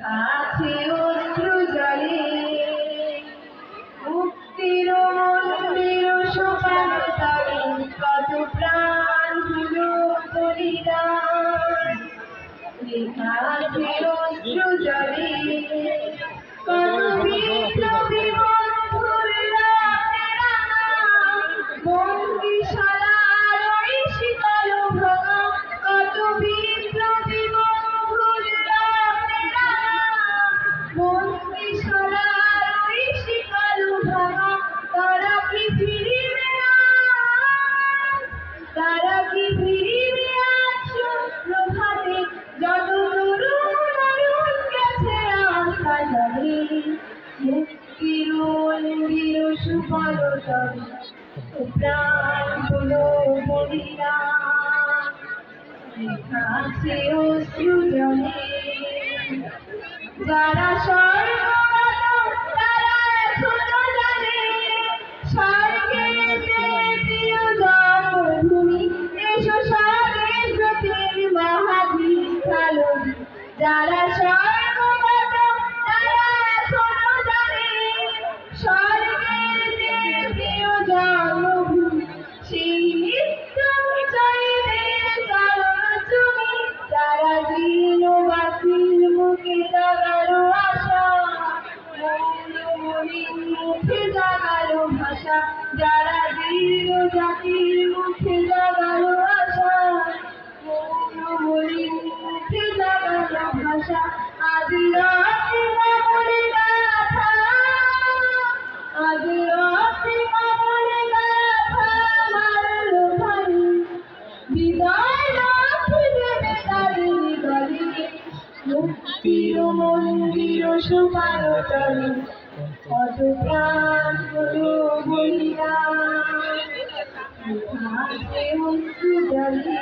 আছে অশ্রু জলে মুক্তির মন্দির সোপান তলে কত প্রাণ হলো বলিদান। লেখা আছে অশ্রু জলে কত বিপ্লবী বন্ধুর রাতেরা বন্দিশালার ওই শীতল ভাঙা কত বিপ্লবী বন্ধুর রাতেরা বন্দিশালার ওই শীতল ভাঙা তারা কি ফিরিবে তারা কি ফিরিবে আজ প্রভাতে যত তরুণ গেছে আশা জলে মুক্তির মন্দির সুফল তলে প্রাণ হলো বলিদান। লেখা আছে অশ্রু জলে যারা স্বর্গগত তারা এখনো জানে স্বর্গেতে প্রিয় জন্মভূমি এসো স্বর্গের জ্যোতির মহাদীপ আলো। যারা স্বর্গগত তারা এখনো জানে স্বর্গেতে প্রিয় জন্মভূমি সেই নিত্য জয়ীদের চরণ চুমি তারা জীর্ণ বাতির মুখে জাগালো আশা মৌনমণির মুখে জাগালো ভাষা। যারা জীর্ণ জাতির মুখে জাগালো আশা মৌনমণির মুখে জাগালো ভাষা। আজ রাতে মামুরে গাথা আজ রাতে মামুরে গাথা মারলো ভারী বিদায় রাখি দেবে তাদের গলে মুক্তির মন্দির সোপান তলে কত প্রাণ হলো বলিদান। আছে অশ্রু জলে।